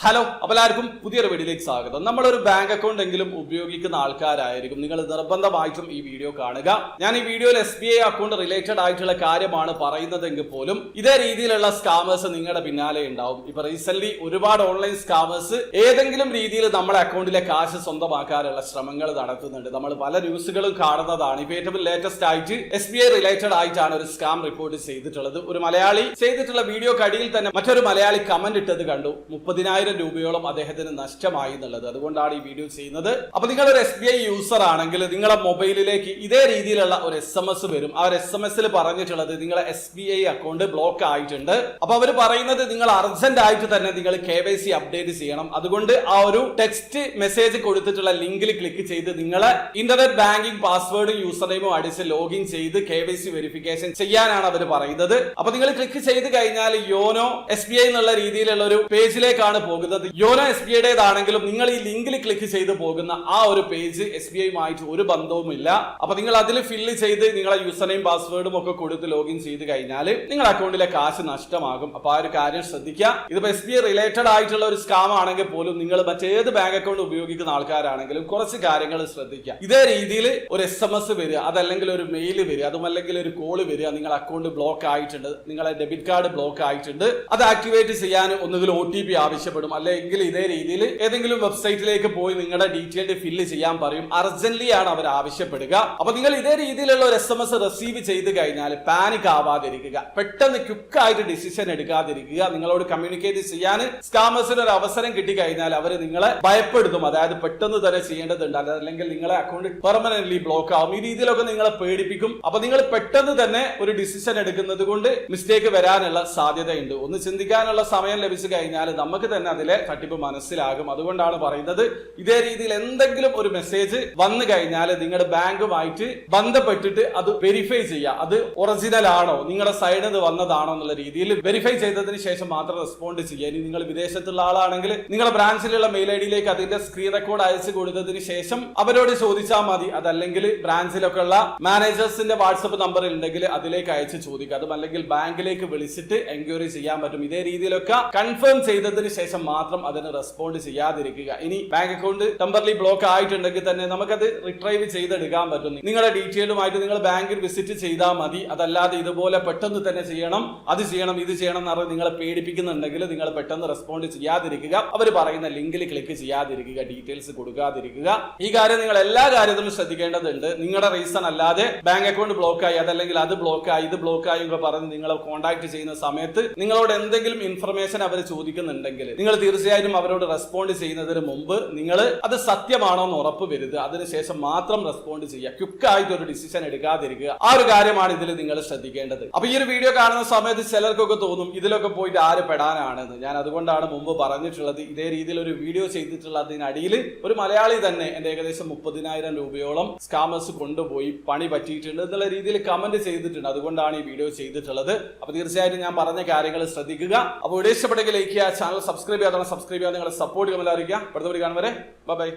Hello, അപ്പോൾ എല്ലാവർക്കും പുതിയൊരു വീഡിയോയിലേക്ക് സ്വാഗതം. നമ്മളൊരു ബാങ്ക് അക്കൗണ്ട് എങ്കിലും ഉപയോഗിക്കുന്ന ആൾക്കാരായിരിക്കും. നിങ്ങൾ നിർബന്ധമായിട്ടും ഈ വീഡിയോ കാണുക. ഞാൻ ഈ വീഡിയോയിൽ SBI അക്കൗണ്ട് റിലേറ്റഡ് ആയിട്ടുള്ള കാര്യമാണ് പറയുന്നതെങ്കിൽ പോലും ഇതേ രീതിയിലുള്ള സ്കാമേഴ്സ് നിങ്ങളുടെ പിന്നാലെ ഉണ്ടാവും. ഇപ്പൊ റീസെന്റ് ഒരുപാട് ഓൺലൈൻ സ്കാമേഴ്സ് ഏതെങ്കിലും രീതിയിൽ നമ്മുടെ അക്കൗണ്ടിലെ കാശ് സ്വന്തമാക്കാനുള്ള ശ്രമങ്ങൾ നടത്തുന്നുണ്ട്. നമ്മൾ പല ന്യൂസുകളും കാണുന്നതാണ്. ഇപ്പൊ ഏറ്റവും ലേറ്റസ്റ്റ് ആയിട്ട് SBI റിലേറ്റഡ് ആയിട്ടാണ് ഒരു സ്കാം റിപ്പോർട്ട് ചെയ്തിട്ടുള്ളത്. ഒരു മലയാളി ചെയ്തിട്ടുള്ള വീഡിയോ കടിയിൽ തന്നെ മറ്റൊരു മലയാളി കമന്റ് ഇട്ടത് കണ്ടു. 30,000 രൂപയോളം അദ്ദേഹത്തിന് നഷ്ടമായി എന്നുള്ളത്. അതുകൊണ്ടാണ് ഈ വീഡിയോ ചെയ്യുന്നത്. അപ്പൊ നിങ്ങൾ ഒരു SBI യൂസർ ആണെങ്കിൽ നിങ്ങളുടെ മൊബൈലിലേക്ക് ഇതേ രീതിയിലുള്ള ഒരു SMS വരും. ആ ഒരു SMS പറഞ്ഞിട്ടുള്ളത് നിങ്ങളെ SBI അക്കൗണ്ട് ബ്ലോക്ക് ആയിട്ടുണ്ട്. അപ്പൊ അവർ പറയുന്നത് നിങ്ങൾ അർജന്റ് ആയിട്ട് തന്നെ നിങ്ങൾ KYC അപ്ഡേറ്റ് ചെയ്യണം. അതുകൊണ്ട് ആ ഒരു ടെക്സ്റ്റ് മെസ്സേജ് കൊടുത്തിട്ടുള്ള ലിങ്കിൽ ക്ലിക്ക് ചെയ്ത് നിങ്ങളെ ഇന്റർനെറ്റ് ബാങ്കിങ് പാസ്വേഡും യൂസർ നെയിമും അടിച്ച് ലോഗിൻ ചെയ്ത് KYC വെരിഫിക്കേഷൻ ചെയ്യാനാണ് അവർ പറയുന്നത്. അപ്പൊ നിങ്ങൾ ക്ലിക്ക് ചെയ്ത് കഴിഞ്ഞാൽ യോനോ SBI എന്നുള്ള രീതിയിലുള്ള ഒരു പേജിലേക്കാണ് പോകുന്നത്. യോനോ SBIയുടേതാണെങ്കിലും നിങ്ങൾ ഈ ലിങ്കിൽ ക്ലിക്ക് ചെയ്ത് പോകുന്ന ആ ഒരു പേജ് SBIയുമായിട്ട് ഒരു ബന്ധവുമില്ല. അപ്പൊ നിങ്ങൾ അതിൽ ഫില്ല് ചെയ്ത് നിങ്ങളെ യൂസർ നെയിം പാസ്വേഡും ഒക്കെ കൊടുത്ത് ലോഗിൻ ചെയ്ത് കഴിഞ്ഞാൽ നിങ്ങളുടെ അക്കൗണ്ടിലെ കാശ് നഷ്ടമാകും. അപ്പൊ ആ ഒരു കാര്യം ശ്രദ്ധിക്കുക. ഇതിപ്പോ SBI റിലേറ്റഡ് ആയിട്ടുള്ള ഒരു സ്കാം ആണെങ്കിൽ പോലും നിങ്ങൾ മറ്റേത് ബാങ്ക് അക്കൗണ്ട് ഉപയോഗിക്കുന്ന ആൾക്കാരാണെങ്കിലും കുറച്ച് കാര്യങ്ങൾ ശ്രദ്ധിക്കുക. ഇതേ രീതിയിൽ ഒരു SMS വരിക, അതല്ലെങ്കിൽ ഒരു മെയിൽ വരിക, അതുമല്ലെങ്കിൽ ഒരു കോള് വരിക, നിങ്ങളുടെ അക്കൗണ്ട് ബ്ലോക്ക് ആയിട്ടുണ്ട്, നിങ്ങളെ ഡെബിറ്റ് കാർഡ് ബ്ലോക്ക് ആയിട്ടുണ്ട്, അത് ആക്ടിവേറ്റ് ചെയ്യാൻ ഒന്നുകിൽ OTP ആവശ്യപ്പെടും, അല്ലെങ്കിൽ ഇതേ രീതിയിൽ ഏതെങ്കിലും വെബ്സൈറ്റിലേക്ക് പോയി നിങ്ങളുടെ ഡീറ്റെയിൽഡ് ഫില്ല് ചെയ്യാൻ പറയും. അർജന്റ്ലി ആണ് അവർ ആവശ്യപ്പെടുക. അപ്പൊ നിങ്ങൾ ഇതേ രീതിയിലുള്ള ഒരു SMS റിസീവ് ചെയ്ത് കഴിഞ്ഞാൽ പാനിക് ആവാതിരിക്കുക, പെട്ടെന്ന് ക്വിക്കായിട്ട് ഡിസിഷൻ എടുക്കാതിരിക്കുക. നിങ്ങളോട് കമ്മ്യൂണിക്കേറ്റ് ചെയ്യാൻ സ്കാമേഴ്സിന് ഒരു അവസരം കിട്ടിക്കഴിഞ്ഞാൽ അവർ നിങ്ങളെ ഭയപ്പെടുത്തും. അതായത് പെട്ടെന്ന് തന്നെ ചെയ്യേണ്ടതുണ്ട്, അല്ലെങ്കിൽ നിങ്ങളെ അക്കൗണ്ട് പെർമനന്റ്ലി ബ്ലോക്ക് ആവും. ഈ രീതിയിലൊക്കെ നിങ്ങളെ പേടിപ്പിക്കും. അപ്പൊ നിങ്ങൾ പെട്ടെന്ന് തന്നെ ഒരു ഡിസിഷൻ എടുക്കുന്നത് കൊണ്ട് മിസ്റ്റേക്ക് വരാനുള്ള സാധ്യതയുണ്ട്. ഒന്ന് ചിന്തിക്കാനുള്ള സമയം ലഭിച്ചു കഴിഞ്ഞാൽ നമുക്ക് തന്നെ അതിലെ തട്ടിപ്പ് മനസ്സിലാകും. അതുകൊണ്ടാണ് പറയുന്നത്, ഇതേ രീതിയിൽ എന്തെങ്കിലും ഒരു മെസ്സേജ് വന്നു കഴിഞ്ഞാൽ നിങ്ങളുടെ ബാങ്കുമായിട്ട് ബന്ധപ്പെട്ടിട്ട് അത് വെരിഫൈ ചെയ്യുക. അത് ഒറിജിനൽ ആണോ, നിങ്ങളുടെ സൈഡിൽ നിന്ന് വന്നതാണോ എന്നുള്ള രീതിയിൽ വെരിഫൈ ചെയ്തതിന് ശേഷം മാത്രം റെസ്പോണ്ട് ചെയ്യുക. ഇനി നിങ്ങൾ വിദേശത്തുള്ള ആളാണെങ്കിൽ നിങ്ങളുടെ ബ്രാഞ്ചിലുള്ള മെയിൽ ഐഡിയിലേക്ക് അതിന്റെ സ്ക്രീൻ റെക്കോർഡ് അയച്ചു കൊടുത്തതിന് ശേഷം അവരോട് ചോദിച്ചാൽ മതി. അതല്ലെങ്കിൽ ബ്രാഞ്ചിലൊക്കെ ഉള്ള മാനേജേഴ്സിന്റെ വാട്സപ്പ് നമ്പർ ഉണ്ടെങ്കിൽ അതിലേക്ക് അയച്ച് ചോദിക്കുക. അതും അല്ലെങ്കിൽ ബാങ്കിലേക്ക് വിളിച്ചിട്ട് എൻക്വയറി ചെയ്യാൻ പറ്റും. ഇതേ രീതിയിലൊക്കെ കൺഫേം ചെയ്തതിന് ശേഷം മാത്രം അതിന് റെസ്പോണ്ട് ചെയ്യാതിരിക്കുക. ഇനി ബാങ്ക് അക്കൗണ്ട് ടെമ്പറലി ബ്ലോക്ക് ആയിട്ടുണ്ടെങ്കിൽ തന്നെ നമുക്കത് റിട്രൈവ് ചെയ്തെടുക്കാൻ പറ്റും. നിങ്ങളുടെ ഡീറ്റെയിലുമായിട്ട് നിങ്ങൾ ബാങ്കിൽ വിസിറ്റ് ചെയ്താൽ മതി. അതല്ലാതെ ഇതുപോലെ പെട്ടെന്ന് തന്നെ ചെയ്യണം, അത് ചെയ്യണം, ഇത് ചെയ്യണം എന്ന് പറഞ്ഞ് നിങ്ങളെ പേടിപ്പിക്കുന്നുണ്ടെങ്കിൽ നിങ്ങൾ പെട്ടെന്ന് റെസ്പോണ്ട് ചെയ്യാതിരിക്കുക. അവർ പറയുന്ന ലിങ്കിൽ ക്ലിക്ക് ചെയ്യാതിരിക്കുക, ഡീറ്റെയിൽസ് കൊടുക്കാതിരിക്കുക. ഈ കാര്യം നിങ്ങൾ എല്ലാ കാര്യത്തിലും ശ്രദ്ധിക്കേണ്ടതുണ്ട്. നിങ്ങളുടെ റീസൺ അല്ലാതെ ബാങ്ക് അക്കൗണ്ട് ബ്ലോക്ക് ആയി, അതല്ലെങ്കിൽ അത് ബ്ലോക്ക് ആയി, ഇത് ബ്ലോക്ക് ആയി എന്ന് പറഞ്ഞ് നിങ്ങളെ കോൺടാക്ട് ചെയ്യുന്ന സമയത്ത് നിങ്ങളോട് എന്തെങ്കിലും ഇൻഫർമേഷൻ അവർ ചോദിക്കുന്നുണ്ടെങ്കിൽ നിങ്ങൾ തീർച്ചയായും അവരോട് റെസ്പോണ്ട് ചെയ്യുന്നതിന് മുമ്പ് നിങ്ങൾ അത് സത്യമാണോ എന്ന് ഉറപ്പ് വരുത്തുക. അതിനുശേഷം മാത്രം റെസ്പോണ്ട് ചെയ്യുക. ക്വിക്കായിട്ട് ഒരു ഡിസിഷൻ എടുക്കാതിരിക്കുക. ആ ഒരു കാര്യമാണ് ഇതിൽ നിങ്ങൾ ശ്രദ്ധിക്കേണ്ടത്. അപ്പൊ ഈ ഒരു വീഡിയോ കാണുന്ന സമയത്ത് ചിലർക്കൊക്കെ തോന്നും ഇതിലൊക്കെ പോയിട്ട് ആര് പെടാനാണെന്ന്. ഞാൻ അതുകൊണ്ടാണ് മുമ്പ് പറഞ്ഞിട്ടുള്ളത്, ഇതേ രീതിയിൽ ഒരു വീഡിയോ ചെയ്തിട്ടുള്ളതിനടിയിൽ ഒരു മലയാളി തന്നെ എന്റെ ഏകദേശം 30,000 രൂപയോളം സ്കാമേഴ്സ് കൊണ്ടുപോയി പണി പറ്റിയിട്ടുണ്ട് എന്നുള്ള രീതിയിൽ കമന്റ് ചെയ്തിട്ടുണ്ട്. അതുകൊണ്ടാണ് ഈ വീഡിയോ ചെയ്തിട്ടുള്ളത്. അപ്പൊ തീർച്ചയായിട്ടും ഞാൻ പറഞ്ഞ കാര്യങ്ങൾ ശ്രദ്ധിക്കുക. അപ്പോൾ വീഡിയോ ഇഷ്ടപ്പെട്ടെങ്കിൽ ലൈക്ക് ചെയ്യുക, ചാനൽ സബ്സ്ക്രൈബ് ചെയ്യാതെ സബ്സ്ക്രൈബ് ചെയ്യാതെ നിങ്ങളെ സപ്പോർട്ട് ചെയ്യാൻ അറിയിക്കുക. അടുത്ത വീഡിയോ കാണും വരെ ബൈ.